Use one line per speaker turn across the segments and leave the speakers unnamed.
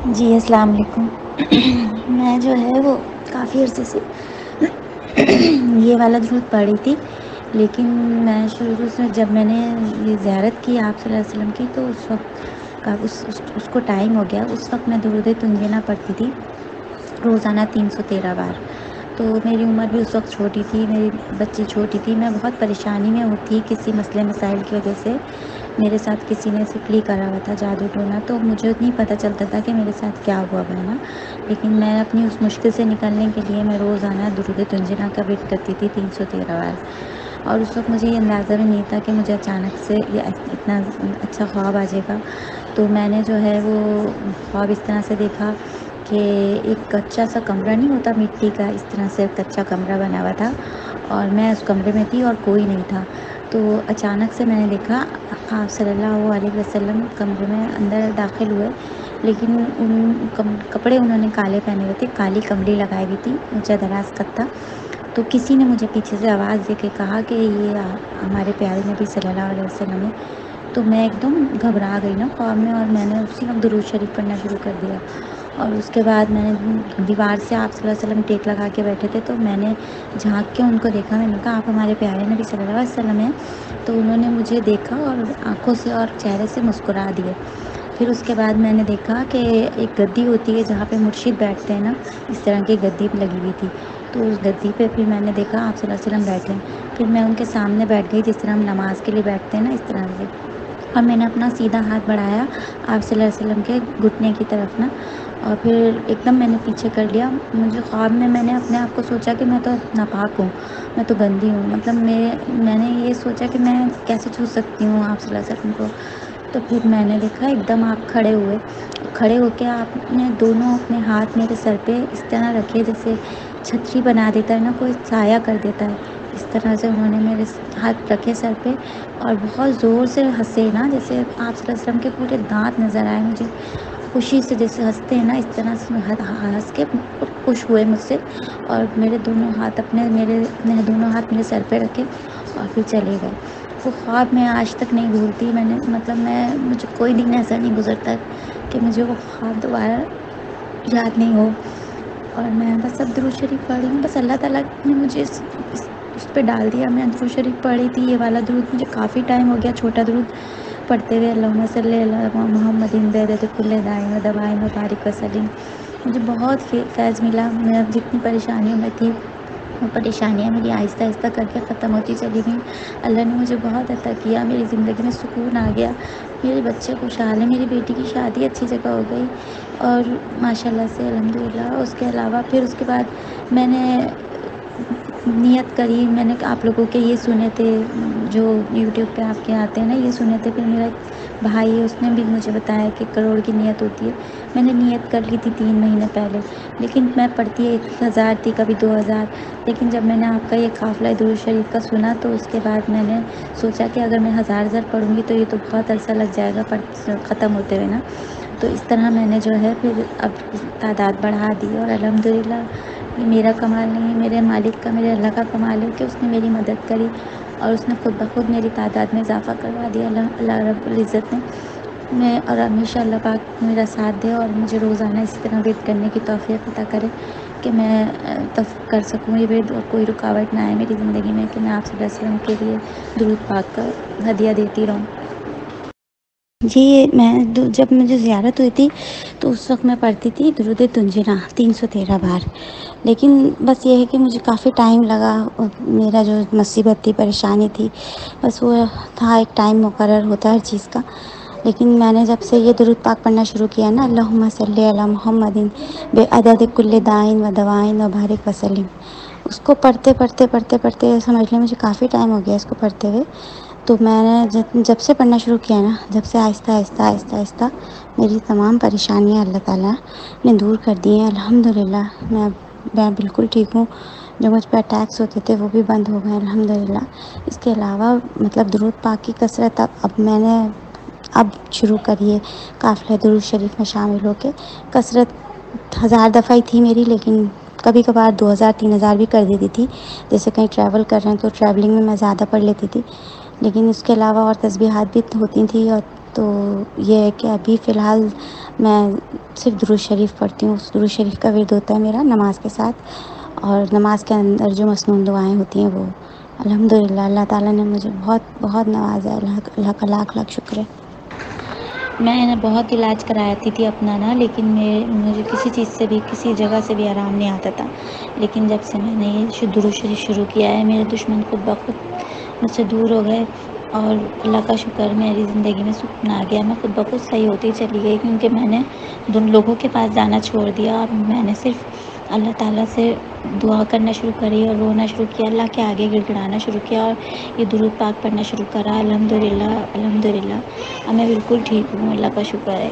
جی السلام علیکم۔ میں جو ہے وہ کافی عرصے سے یہ والا درود پڑھی تھی، لیکن میں شروع سے جب میں نے یہ زیارت کی آپ صلی اللہ علیہ وسلم کی، تو اس وقت اس کو ٹائم ہو گیا۔ اس وقت میں درود تنجینا پڑھتی تھی روزانہ 313 بار۔ تو میری عمر بھی اس وقت چھوٹی تھی، میری بچی چھوٹی تھی، میں بہت پریشانی میں ہوتی کسی مسئلے مسائل کی وجہ سے۔ میرے ساتھ کسی نے سکلی کرا ہوا تھا، جادو ٹونا، تو مجھے نہیں پتہ چلتا تھا کہ میرے ساتھ کیا ہوا بنا، لیکن میں اپنی اس مشکل سے نکلنے کے لیے میں روزانہ درود تنجینا کا ورد کرتی تھی 313 بار۔ اور اس وقت مجھے یہ اندازہ بھی نہیں تھا کہ مجھے اچانک سے یہ اتنا اچھا خواب آ جائے گا۔ تو میں نے جو ہے وہ خواب اس طرح سے دیکھا کہ ایک کچا سا کمرہ نہیں ہوتا مٹی کا، اس طرح سے کچا کمرہ بنا ہوا تھا، اور میں اس کمرے میں تھی اور کوئی نہیں تھا۔ تو اچانک سے میں نے دیکھا آپ صلی اللہ علیہ وسلم کمرے میں اندر داخل ہوئے، لیکن کپڑے انہوں نے کالے پہنے ہوئے تھے، کالی کمری لگائی ہوئی تھی، اونچا دراز کتا۔ تو کسی نے مجھے پیچھے سے آواز دے کے کہا کہ یہ ہمارے پیارے نبی صلی اللہ علیہ وسلم ہے۔ تو میں ایک دم گھبرا گئی نا خواب میں، اور میں نے اسی وقت درود شریف پڑھنا شروع کر دیا۔ اور اس کے بعد میں نے دیوار سے آپ صلی اللہ علیہ وسلم ٹیک لگا کے بیٹھے تھے، تو میں نے جھانک کے ان کو دیکھا، میں نے کہا آپ ہمارے پیارے نبی صلی اللہ علیہ وسلم ہیں؟ تو انہوں نے مجھے دیکھا اور آنکھوں سے اور چہرے سے مسکرا دیے۔ پھر اس کے بعد میں نے دیکھا کہ ایک گدی ہوتی ہے جہاں پہ مرشد بیٹھتے ہیں نا، اس طرح کی گدی لگی ہوئی تھی، تو اس گدی پہ پھر میں نے دیکھا آپ صلی اللہ علیہ وسلم بیٹھے ہیں۔ پھر میں ان کے سامنے بیٹھ گئی، جس طرح ہم نماز کے لیے بیٹھتے ہیں نا، اس طرح سے، اور میں نے اپنا سیدھا ہاتھ بڑھایا آپ صلی اللہ علیہ وسلم کے گھٹنے کی طرف نا، اور پھر ایک دم میں نے پیچھے کر لیا۔ مجھے خواب میں نے اپنے آپ کو سوچا کہ میں تو ناپاک ہوں، میں تو گندی ہوں، مطلب میں نے یہ سوچا کہ میں کیسے چھو سکتی ہوں آپ صلی اللہ علیہ وسلم کو۔ تو پھر میں نے دیکھا ایک دم آپ کھڑے ہو کے آپ نے دونوں اپنے ہاتھ میرے سر پہ اس طرح رکھے جیسے چھتری بنا دیتا ہے نا کوئی، سایہ کر دیتا ہے، اس طرح سے انہوں نے میرے ہاتھ رکھے سر پہ، اور بہت زور سے ہنسے نا، جیسے آپ صلی اللہ علیہ وسلم کے پورے دانت نظر آئے مجھے، خوشی سے جیسے ہنستے ہیں نا، اس طرح سے ہنس کے خوش ہوئے مجھ سے، اور میرے دونوں ہاتھ میرے سر پہ رکھے اور پھر چلے گئے۔ وہ خواب میں آج تک نہیں بھولتی، مجھے کوئی دن ایسا نہیں گزرتا کہ مجھے وہ خواب دوبارہ یاد نہیں ہو۔ اور میں بس اب درود شریف پڑھ رہی ہوں، بس اللہ تعالیٰ نے مجھے اس پہ ڈال دیا۔ میں درود شریف پڑھی تھی، یہ والا درود مجھے کافی ٹائم ہو گیا چھوٹا درود پڑھتے ہوئے، اللہم صلی علی محمد بعدد کل داء و دواء و بارک وسلم۔ مجھے بہت فیض ملا، میں اب جتنی پریشانیوں میں تھی وہ پریشانیاں میری آہستہ آہستہ کر کے ختم ہوتی چلی گئیں۔ اللہ نے مجھے بہت عطا کیا، میری زندگی میں سکون آ گیا، میرے بچے خوشحال ہیں، میری بیٹی کی شادی اچھی جگہ ہو گئی، اور ماشاء اللہ سے الحمدللہ۔ اس کے علاوہ پھر اس کے بعد میں نے نیت کری، میں نے آپ لوگوں کے یہ سنے تھے جو یوٹیوب پہ آپ کے آتے ہیں نا، یہ سنے تھے، پھر میرا بھائی ہے اس نے بھی مجھے بتایا کہ کروڑ کی نیت ہوتی ہے۔ میں نے نیت کر لی تھی 3 مہینے پہلے، لیکن میں پڑھتی 1000 تھی، کبھی 2000، لیکن جب میں نے آپ کا یہ قافلہ درود شریف کا سنا تو اس کے بعد میں نے سوچا کہ اگر میں 1000 پڑھوں گی تو یہ تو بہت عرصہ لگ جائے گا ختم ہوتے ہوئے نا، تو اس طرح میں نے جو ہے پھر اب تعداد بڑھا دی، اور الحمدللہ یہ میرا کمال نہیں ہے، میرے مالک کا، میرے اللہ کا کمال ہے کہ اس نے میری مدد کری، اور اس نے خود بخود میری تعداد میں اضافہ کروا دیا اللہ رب العزت نے۔ اور ہمیشہ اللہ پاک میرا ساتھ دے اور مجھے روزانہ اسی طرح ورد کرنے کی توفیق عطا کرے کہ میں کر سکوں یہ ورد، اور کوئی رکاوٹ نہ آئے میری زندگی میں، کہ میں آپ صلی اللہ علیہ وسلم کے لیے درود پاک کا ہدیہ دیتی رہوں۔ جی جب مجھے زیارت ہوئی تھی تو اس وقت میں پڑھتی تھی درود تنجینا 313 بار، لیکن بس یہ ہے کہ مجھے کافی ٹائم لگا، میرا جو مصیبت تھی، پریشانی تھی، بس وہ تھا، ایک ٹائم مقرر ہوتا ہے ہر چیز کا۔ لیکن میں نے جب سے یہ درود پاک پڑھنا شروع کیا نا، اللہم صلی علی محمد بعدد کل داء و دواء و بارک وسلم، اس کو پڑھتے سمجھ لیں مجھے کافی ٹائم ہو گیا اس کو پڑھتے ہوئے۔ تو میں نے جب سے پڑھنا شروع کیا نا، جب سے آہستہ آہستہ میری تمام پریشانیاں اللہ تعالیٰ نے دور کر دی ہیں الحمدللہ۔ میں بالکل ٹھیک ہوں، جو مجھ پہ اٹیکس ہوتے تھے وہ بھی بند ہو گئے الحمدللہ۔ اس کے علاوہ مطلب درود پاک کی کثرت اب میں نے شروع کری ہے، قافلہ درود شریف میں شامل ہو کے۔ کثرت 1000 دفعہ ہی تھی میری، لیکن کبھی کبھار 2000 3000 بھی کر دیتی تھی، جیسے کہیں ٹریول کر رہے ہیں تو ٹریولنگ میں میں زیادہ پڑھ لیتی تھی، لیکن اس کے علاوہ اور تسبیحات بھی ہوتی تھیں، اور تو یہ ہے کہ ابھی فی الحال میں صرف درود شریف پڑھتی ہوں. درود شریف کا ورد ہوتا ہے میرا نماز کے ساتھ، اور نماز کے اندر جو مسنون دعائیں ہوتی ہیں وہ الحمدللہ اللہ تعالیٰ نے مجھے بہت بہت نوازا ہے. اللہ کا لاکھ لاکھ شکر ہے. میں نے بہت علاج کراتی تھی اپنا نا، لیکن مجھے کسی چیز سے بھی کسی جگہ سے بھی آرام نہیں آتا تھا. لیکن جب سے میں نے یہ درود شریف شروع کیا ہے، میرے دشمن خود بخود مجھ سے دور ہو گئے، اور اللہ کا شکر میری زندگی میں سکون آ گیا. میں خود بخود صحیح ہوتی چلی گئی، کیونکہ میں نے دن لوگوں کے پاس جانا چھوڑ دیا، اور میں نے صرف اللہ تعالیٰ سے دعا کرنا شروع کری اور رونا شروع کیا، اللہ کے آگے گڑ گڑانا شروع کیا، اور یہ درود پاک پڑھنا شروع کرا. الحمدللہ الحمدللہ اب میں بالکل ٹھیک ہوں. اللہ کا شکر ہے،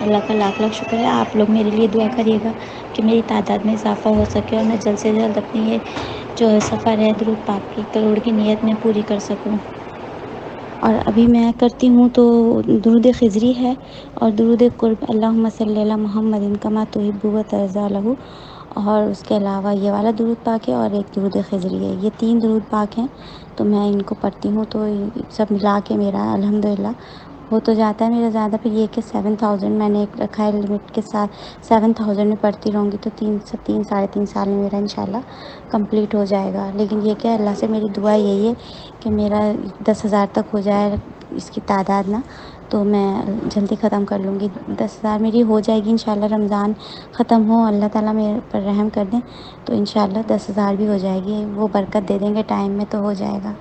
اللہ کا لاکھ لاکھ شکر ہے. آپ لوگ میرے لیے دعا کریے گا کہ میری تعداد میں اضافہ ہو سکے، اور میں جلد سے جلد اپنی یہ جو سفر ہے درود پاک کی کروڑ کی نیت میں پوری کر سکوں. اور ابھی میں کرتی ہوں تو درود خضری ہے اور درود قرب اللہم صلی علی محمد کما تحب و ترضی لہ، اور اس کے علاوہ یہ والا درود پاک ہے اور ایک درود خضری ہے. یہ 3 درود پاک ہیں، تو میں ان کو پڑھتی ہوں. تو سب ملا کے میرا الحمدللہ ہو تو جاتا ہے میرا زیادہ. پھر یہ کہ 7000 میں نے ایک رکھا ہے لمٹ کے ساتھ، 7000 میں پڑھتی رہوں گی تو 3 ساڑھے 3 سال میں میرا انشاءاللہ کمپلیٹ ہو جائے گا. لیکن یہ کہ اللہ سے میری دعا یہی ہے کہ میرا 10,000 تک ہو جائے اس کی تعداد نا، تو میں جلدی ختم کر لوں گی. 10,000 میری ہو جائے گی انشاءاللہ. رمضان ختم ہو، اللہ تعالیٰ میرے پر رحم کر دیں تو انشاءاللہ 10,000 بھی ہو جائے گی. وہ برکت دے دیں گے ٹائم میں تو ہو جائے گا.